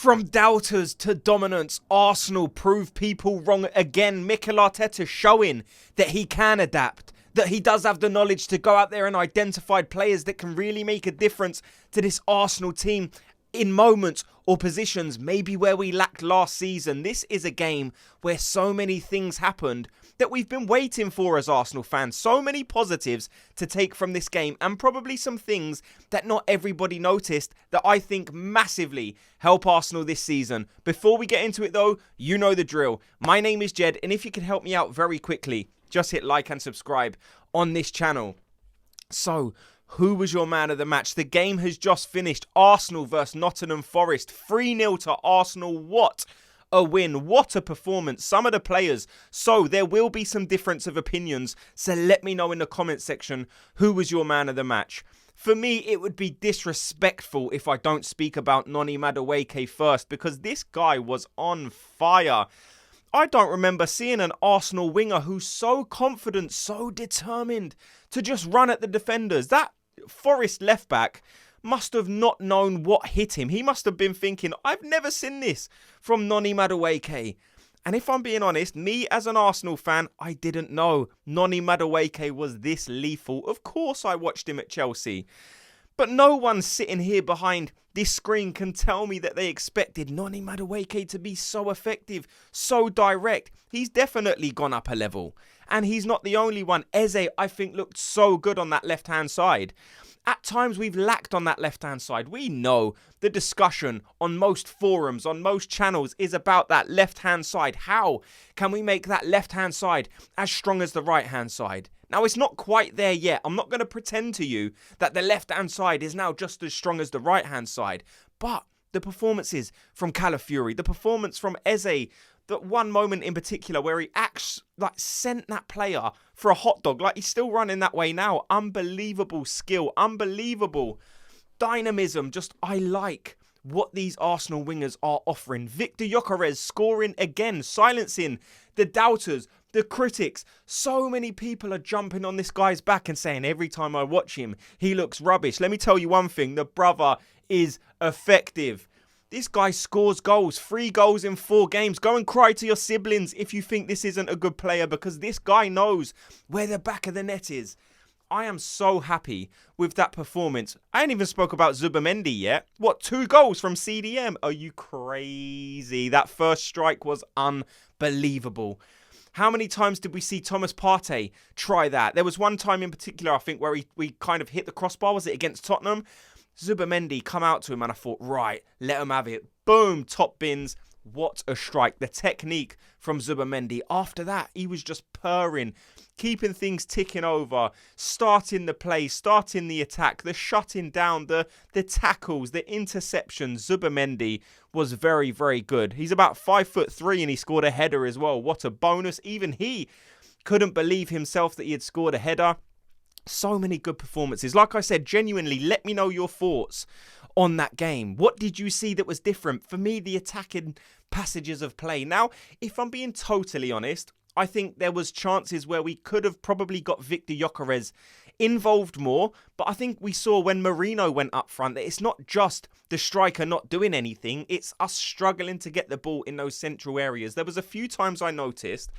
From doubters to dominance, Arsenal prove people wrong again. Mikel Arteta showing that he can adapt, that he does have the knowledge to go out there and identify players that can really make a difference to this Arsenal team in moments or positions maybe where we lacked last season. This is a game where so many things happened that we've been waiting for as Arsenal fans. So many positives to take from this game, and probably some things that not everybody noticed that I think massively help Arsenal this season. Before we get into it though, you know the drill. My name is Jed, and if you could help me out very quickly, just hit like and subscribe on this channel. So, who was your man of the match? The game has just finished. Arsenal versus Nottingham Forest. 3-0 to Arsenal. What a win. What a performance. Some of the players. So there will be some difference of opinions. So let me know in the comment section who was your man of the match. For me, it would be disrespectful if I don't speak about Noni Madueke first, because this guy was on fire. I don't remember seeing an Arsenal winger who's so confident, so determined to just run at the defenders. That Forest left back must have not known what hit him. He must have been thinking, I've never seen this from Noni Madueke. And if I'm being honest, me as an Arsenal fan, I didn't know Noni Madueke was this lethal. Of course I watched him at Chelsea. But no one sitting here behind this screen can tell me that they expected Noni Madueke to be so effective, so direct. He's definitely gone up a level. And he's not the only one. Eze, I think, looked so good on that left-hand side. At times, we've lacked on that left-hand side. We know the discussion on most forums, on most channels, is about that left-hand side. How can we make that left-hand side as strong as the right-hand side? Now, it's not quite there yet. I'm not going to pretend to you that the left-hand side is now just as strong as the right-hand side. But the performances from Calafiori, the performance from Eze, that one moment in particular where he sent that player for a hot dog, like he's still running that way now. Unbelievable skill, unbelievable dynamism. Just, I like what these Arsenal wingers are offering. Viktor Gyökeres scoring again, silencing the doubters, the critics. So many people are jumping on this guy's back and saying every time I watch him, he looks rubbish. Let me tell you one thing, the brother is effective. This guy scores goals, 3 goals in 4 games. Go and cry to your siblings if you think this isn't a good player, because this guy knows where the back of the net is. I am so happy with that performance. I ain't even spoke about Zubimendi yet. What, 2 goals from CDM? Are you crazy? That first strike was unbelievable. How many times did we see Thomas Partey try that? There was one time in particular, I think, where we kind of hit the crossbar. Was it against Tottenham? Zubimendi come out to him and I thought, right, let him have it. Boom, top bins. What a strike. The technique from Zubimendi. After that, he was just purring, keeping things ticking over, starting the play, starting the attack, the shutting down, the tackles, the interceptions. Zubimendi was very, very good. He's about 5'3" and he scored a header as well. What a bonus. Even he couldn't believe himself that he had scored a header. So many good performances. Like I said, genuinely, let me know your thoughts on that game. What did you see that was different? For me, the attacking passages of play. Now, if I'm being totally honest, I think there was chances where we could have probably got Viktor Gyökeres involved more. But I think we saw when Marino went up front that it's not just the striker not doing anything. It's us struggling to get the ball in those central areas. There was a few times I noticed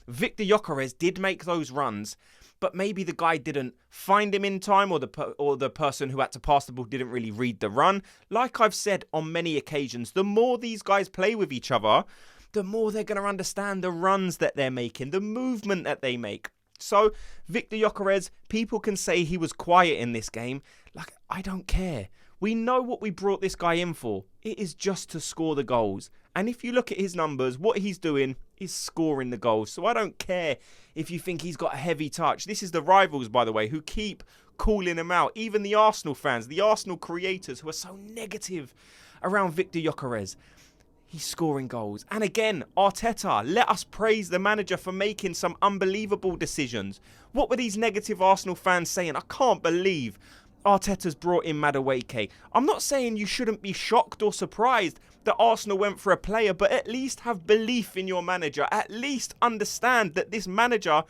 Viktor Gyökeres did make those runs, but maybe the guy didn't find him in time, or the person who had to pass the ball didn't really read the run. Like I've said on many occasions, the more these guys play with each other, the more they're going to understand the runs that they're making, the movement that they make. So, Viktor Gyökeres, people can say he was quiet in this game. Like, I don't care. We know what we brought this guy in for. It is just to score the goals. And if you look at his numbers, what he's doing is scoring the goals. So I don't care if you think he's got a heavy touch. This is the rivals, by the way, who keep calling him out. Even the Arsenal fans, the Arsenal creators who are so negative around Viktor Gyökeres. He's scoring goals. And again, Arteta, let us praise the manager for making some unbelievable decisions. What were these negative Arsenal fans saying? I can't believe Arteta's brought in Madueke. I'm not saying you shouldn't be shocked or surprised that Arsenal went for a player, but at least have belief in your manager. At least understand that this manager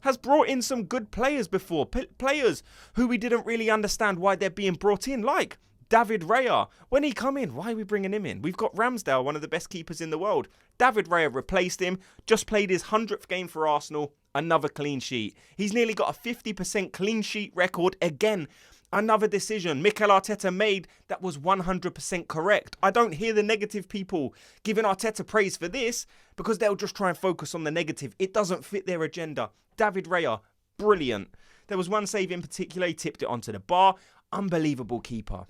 has brought in some good players before. Players who we didn't really understand why they're being brought in, like David Raya, when he come in, why are we bringing him in? We've got Ramsdale, one of the best keepers in the world. David Raya replaced him, just played his 100th game for Arsenal, another clean sheet. He's nearly got a 50% clean sheet record again. Another decision Mikel Arteta made that was 100% correct. I don't hear the negative people giving Arteta praise for this because they'll just try and focus on the negative. It doesn't fit their agenda. David Raya, brilliant. There was one save in particular, he tipped it onto the bar. Unbelievable keeper.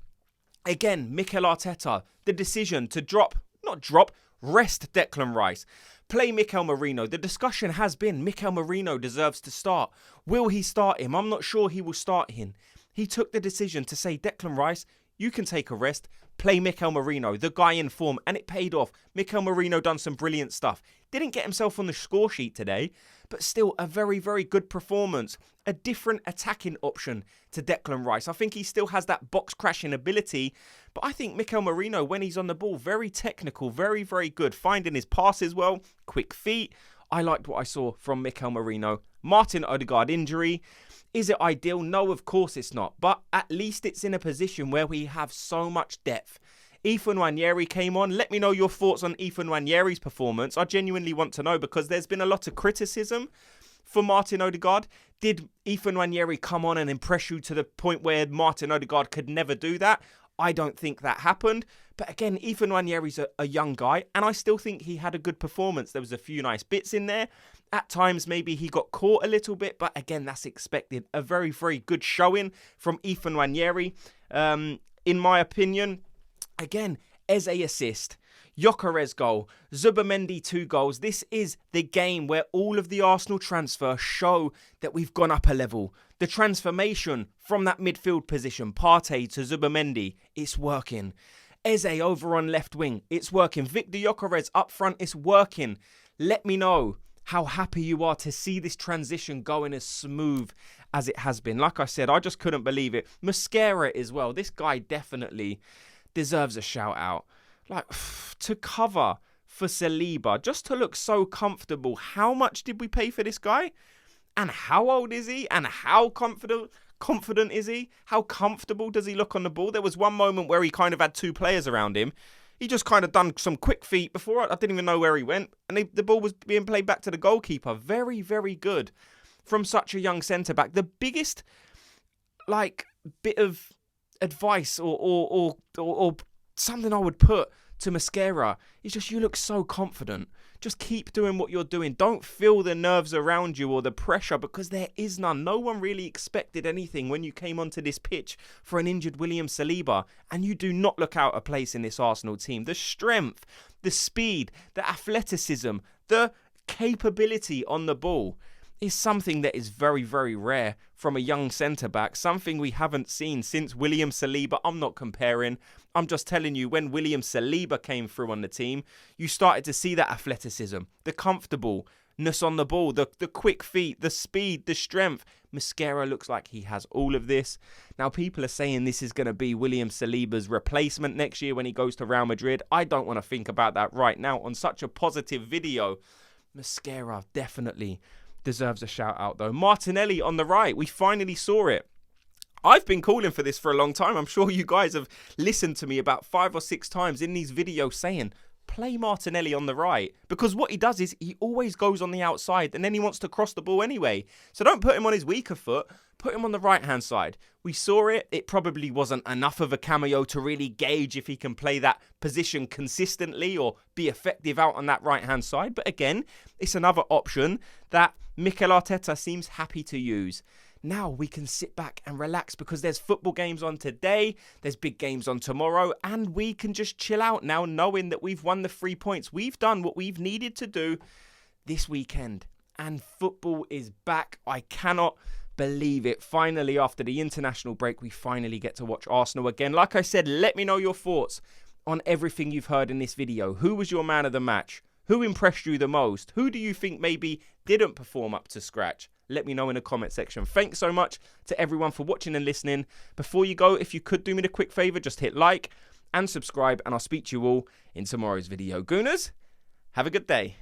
Again, Mikel Arteta, the decision to rest Declan Rice. Play Mikel Merino. The discussion has been Mikel Merino deserves to start. Will he start him? I'm not sure he will start him. He took the decision to say, Declan Rice, you can take a rest. Play Mikel Merino, the guy in form, and it paid off. Mikel Merino done some brilliant stuff. Didn't get himself on the score sheet today, but still a very, very good performance. A different attacking option to Declan Rice. I think he still has that box crashing ability, but I think Mikel Merino, when he's on the ball, very technical, very, very good. Finding his passes well, quick feet. I liked what I saw from Mikel Merino. Martin Odegaard injury. Is it ideal? No, of course it's not. But at least it's in a position where we have so much depth. Ethan Nwaneri came on. Let me know your thoughts on Ethan Nwaneri's performance. I genuinely want to know because there's been a lot of criticism for Martin Odegaard. Did Ethan Nwaneri come on and impress you to the point where Martin Odegaard could never do that? I don't think that happened. But again, Ethan Nwaneri's a young guy, and I still think he had a good performance. There was a few nice bits in there. At times, maybe he got caught a little bit, but again, that's expected. A very, very good showing from Ethan Nwaneri. In my opinion, again, Eze assist, Gyokeres goal, Zubimendi 2 goals. This is the game where all of the Arsenal transfers show that we've gone up a level. The transformation from that midfield position, Partey to Zubimendi, it's working. Eze over on left wing, it's working. Viktor Gyökeres up front, it's working. Let me know how happy you are to see this transition going as smooth as it has been. Like I said, I just couldn't believe it. Mascara as well. This guy definitely deserves a shout out. Like, to cover for Saliba, just to look so comfortable. How much did we pay for this guy? And how old is he? And how confident is he? How comfortable does he look on the ball? There was one moment where he kind of had 2 players around him. He just kind of done some quick feet before. I didn't even know where he went. And the ball was being played back to the goalkeeper. Very, very good from such a young centre-back. The biggest, bit of advice or something I would put to Mascara is just you look so confident. Just keep doing what you're doing. Don't feel the nerves around you or the pressure because there is none. No one really expected anything when you came onto this pitch for an injured William Saliba, and you do not look out of place in this Arsenal team. The strength, the speed, the athleticism, the capability on the ball is something that is very, very rare from a young centre-back, something we haven't seen since William Saliba. I'm not comparing. I'm just telling you, when William Saliba came through on the team, you started to see that athleticism, the comfortableness on the ball, the quick feet, the speed, the strength. Mascara looks like he has all of this. Now, people are saying this is going to be William Saliba's replacement next year when he goes to Real Madrid. I don't want to think about that right now on such a positive video. Mascara definitely deserves a shout out though. Martinelli on the right, we finally saw it. I've been calling for this for a long time. I'm sure you guys have listened to me about 5 or 6 times in these videos saying, play Martinelli on the right. Because what he does is he always goes on the outside and then he wants to cross the ball anyway. So don't put him on his weaker foot. Put him on the right-hand side. We saw it. It probably wasn't enough of a cameo to really gauge if he can play that position consistently or be effective out on that right-hand side. But again, it's another option that Mikel Arteta seems happy to use. Now we can sit back and relax because there's football games on today, there's big games on tomorrow, and we can just chill out now knowing that we've won the 3 points. We've done what we've needed to do this weekend, and football is back. I cannot believe it. Finally, after the international break, we finally get to watch Arsenal again. Like I said, let me know your thoughts on everything you've heard in this video. Who was your man of the match? Who impressed you the most? Who do you think maybe didn't perform up to scratch? Let me know in the comment section. Thanks so much to everyone for watching and listening. Before you go, if you could do me the quick favour, just hit like and subscribe, and I'll speak to you all in tomorrow's video. Gooners, have a good day.